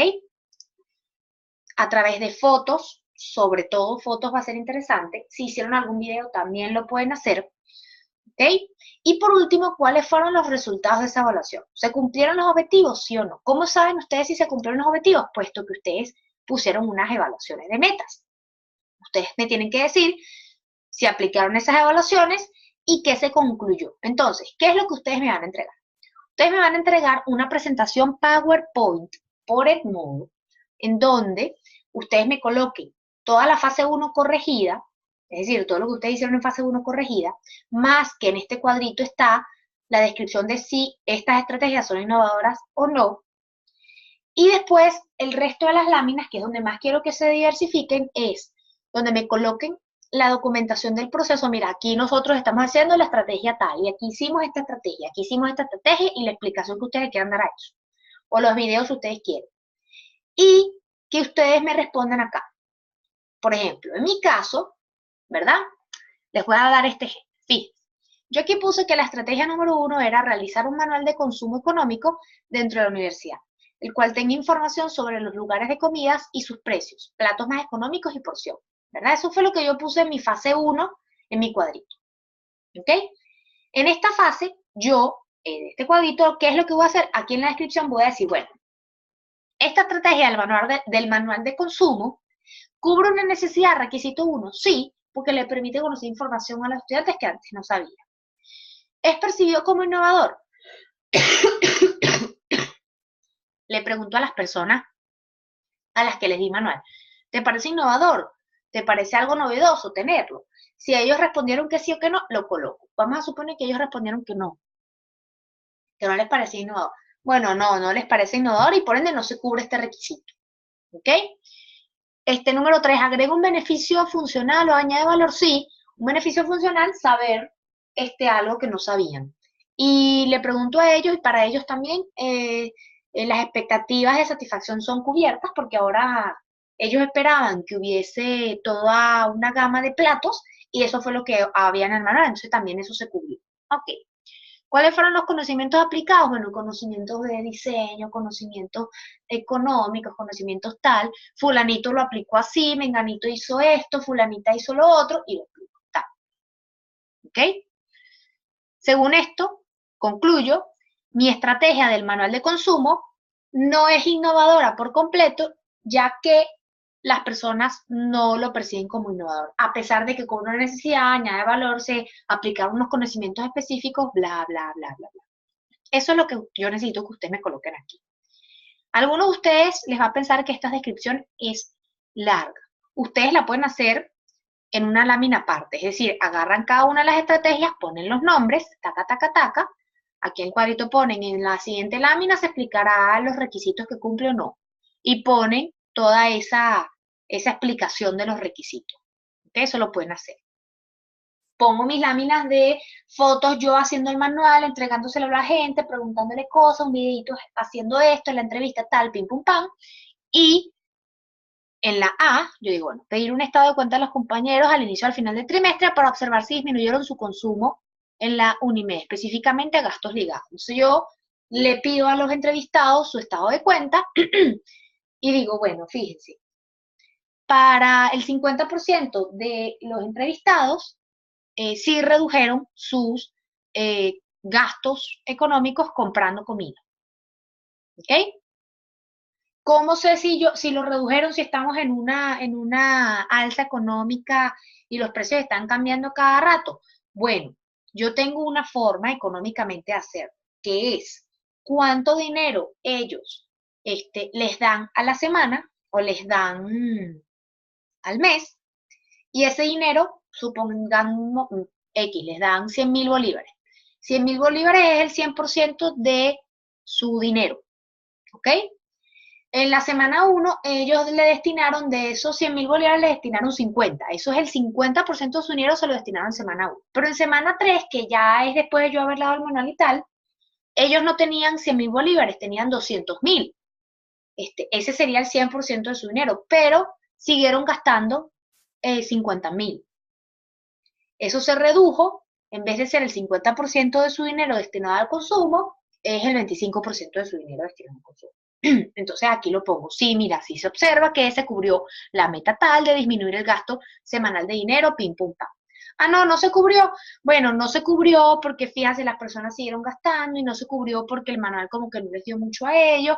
A través de fotos, sobre todo fotos va a ser interesante. Si hicieron algún video también lo pueden hacer, ¿ok? Y por último, ¿cuáles fueron los resultados de esa evaluación? ¿Se cumplieron los objetivos, sí o no? ¿Cómo saben ustedes si se cumplieron los objetivos? Puesto que ustedes pusieron unas evaluaciones de metas. Ustedes me tienen que decir si aplicaron esas evaluaciones y qué se concluyó. Entonces, ¿qué es lo que ustedes me van a entregar? Ustedes me van a entregar una presentación PowerPoint por Edmodo, en donde ustedes me coloquen toda la fase 1 corregida, es decir, todo lo que ustedes hicieron en fase 1 corregida, más que en este cuadrito está la descripción de si estas estrategias son innovadoras o no. Y después, el resto de las láminas, que es donde más quiero que se diversifiquen, es donde me coloquen la documentación del proceso. Mira, aquí nosotros estamos haciendo la estrategia tal, y aquí hicimos esta estrategia, aquí hicimos esta estrategia, y la explicación que ustedes quieran dar a eso, o los videos que ustedes quieren. Y que ustedes me respondan acá. Por ejemplo, en mi caso, ¿verdad? Les voy a dar este ejemplo. Fíjense, yo aquí puse que la estrategia número 1 era realizar un manual de consumo económico dentro de la universidad. el cual tenga información sobre los lugares de comidas y sus precios, platos más económicos y porción, ¿verdad? Eso fue lo que yo puse en mi fase 1 en mi cuadrito, ¿ok? En esta fase, yo, en este cuadrito, ¿qué es lo que voy a hacer? Aquí en la descripción voy a decir, bueno, esta estrategia del manual de consumo cubre una necesidad, requisito 1, sí, porque le permite conocer información a los estudiantes que antes no sabían. ¿Es percibido como innovador? Le pregunto a las personas a las que les di manual, ¿te parece innovador? ¿Te parece algo novedoso tenerlo? Si ellos respondieron que sí o que no, lo coloco. Vamos a suponer que ellos respondieron que no les parece innovador. Bueno, no les parece innovador y por ende no se cubre este requisito. ¿Ok? Número 3, agrega un beneficio funcional o añade valor. Sí, un beneficio funcional, saber algo que no sabían. Y le pregunto a ellos, y para ellos también, las expectativas de satisfacción son cubiertas porque ahora ellos esperaban que hubiese toda una gama de platos y eso fue lo que había en el manual, entonces también eso se cubrió. Ok. ¿Cuáles fueron los conocimientos aplicados? Bueno, conocimientos de diseño, conocimientos económicos, conocimientos tal. Fulanito lo aplicó así, menganito hizo esto, fulanita hizo lo otro y lo aplicó tal. ¿Ok? Según esto, concluyo, mi estrategia del manual de consumo no es innovadora por completo, ya que las personas no lo perciben como innovador, a pesar de que con una necesidad, añade valor, se aplicaron unos conocimientos específicos, bla, bla, bla, bla, bla. Eso es lo que yo necesito que ustedes me coloquen aquí. A algunos de ustedes les va a pensar que esta descripción es larga. Ustedes la pueden hacer en una lámina aparte, es decir, agarran cada una de las estrategias, ponen los nombres, taca, taca, taca. Aquí en el cuadrito ponen, en la siguiente lámina se explicará los requisitos que cumple o no. Y ponen toda esa explicación de los requisitos. ¿Okay? Eso lo pueden hacer. Pongo mis láminas de fotos yo haciendo el manual, entregándoselo a la gente, preguntándole cosas, un videito haciendo esto, en la entrevista tal, pim pum pam. Y en la A, yo digo, bueno, pedir un estado de cuenta a los compañeros al inicio o al final del trimestre para observar si disminuyeron su consumo en la Unimed, específicamente a gastos ligados. Entonces yo le pido a los entrevistados su estado de cuenta y digo, bueno, fíjense, para el 50% de los entrevistados, sí redujeron sus gastos económicos comprando comida. ¿Ok? ¿Cómo sé si lo redujeron, si estamos en una alza económica y los precios están cambiando cada rato? Bueno, yo tengo una forma económicamente de hacerlo, que es cuánto dinero ellos les dan a la semana o les dan al mes, y ese dinero, supongamos X, les dan 100.000 bolívares. 100.000 bolívares es el 100% de su dinero, ¿ok? En la semana 1, ellos le destinaron, de esos 100.000 bolívares, le destinaron 50. Eso es el 50% de su dinero, se lo destinaron en semana 1. Pero en semana 3, que ya es después de yo haber dado el manual y tal, ellos no tenían 100.000 bolívares, tenían 200.000. Ese sería el 100% de su dinero, pero siguieron gastando 50.000. Eso se redujo, en vez de ser el 50% de su dinero destinado al consumo, es el 25% de su dinero destinado al consumo. Entonces aquí lo pongo. Sí, mira, sí se observa que se cubrió la meta tal de disminuir el gasto semanal de dinero, pim, pum, pam. Ah, no se cubrió. Bueno, no se cubrió porque, fíjate, las personas siguieron gastando y no se cubrió porque el manual como que no les dio mucho a ellos.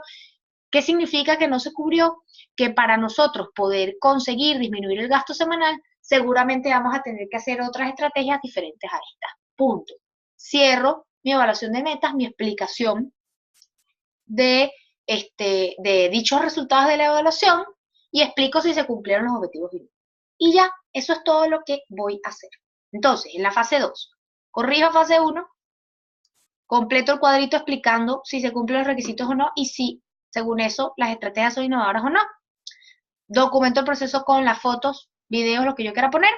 ¿Qué significa que no se cubrió? Que para nosotros poder conseguir disminuir el gasto semanal, seguramente vamos a tener que hacer otras estrategias diferentes a esta. Punto. Cierro mi evaluación de metas, mi explicación de dichos resultados de la evaluación y explico si se cumplieron los objetivos finales. Y ya, eso es todo lo que voy a hacer. Entonces, en la fase 2, corrijo fase 1, completo el cuadrito explicando si se cumplen los requisitos o no y si, según eso, las estrategias son innovadoras o no. Documento el proceso con las fotos, videos, lo que yo quiera poner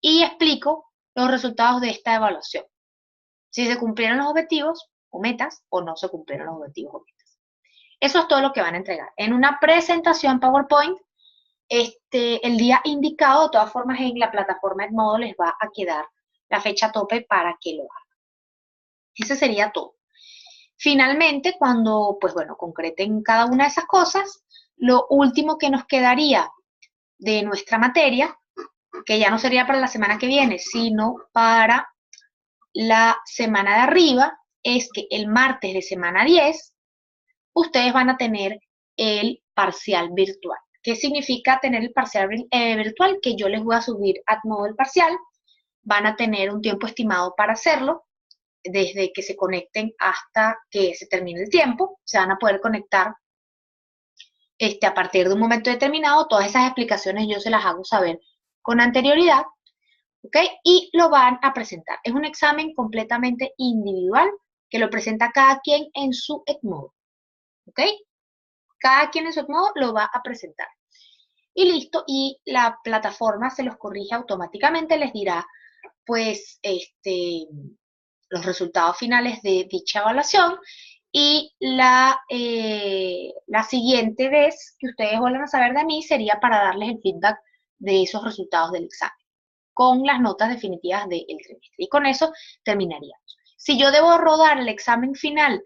y explico los resultados de esta evaluación. Si se cumplieron los objetivos o metas o no se cumplieron los objetivos o metas. Eso es todo lo que van a entregar. En una presentación PowerPoint, el día indicado, de todas formas, en la plataforma Edmodo les va a quedar la fecha tope para que lo hagan. Ese sería todo. Finalmente, cuando, pues bueno, concreten cada una de esas cosas, lo último que nos quedaría de nuestra materia, que ya no sería para la semana que viene, sino para la semana de arriba, es que el martes de semana 10, ustedes van a tener el parcial virtual. ¿Qué significa tener el parcial virtual? Que yo les voy a subir a modo el parcial, van a tener un tiempo estimado para hacerlo, desde que se conecten hasta que se termine el tiempo, se van a poder conectar a partir de un momento determinado. Todas esas explicaciones yo se las hago saber con anterioridad, ¿ok? Y lo van a presentar. Es un examen completamente individual que lo presenta cada quien en su Edmodo, ¿ok? Cada quien en su Edmodo lo va a presentar. Y listo, y la plataforma se los corrige automáticamente, les dirá, pues, los resultados finales de dicha evaluación, y la siguiente vez que ustedes vuelvan a saber de mí sería para darles el feedback de esos resultados del examen, con las notas definitivas del trimestre. Y con eso terminaríamos. Si yo debo rodar el examen final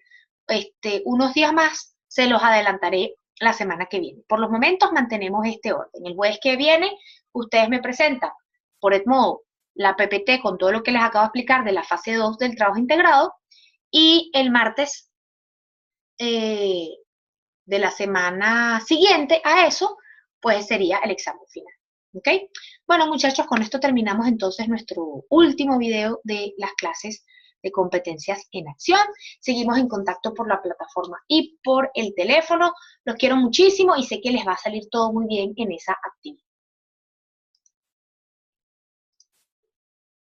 unos días más, se los adelantaré la semana que viene. Por los momentos mantenemos este orden. El jueves que viene, ustedes me presentan por Edmodo la PPT con todo lo que les acabo de explicar de la fase 2 del trabajo integrado, y el martes de la semana siguiente a eso, pues sería el examen final. ¿Ok? Bueno, muchachos, con esto terminamos entonces nuestro último video de las clases de competencias en acción. Seguimos en contacto por la plataforma y por el teléfono. Los quiero muchísimo y sé que les va a salir todo muy bien en esa actividad.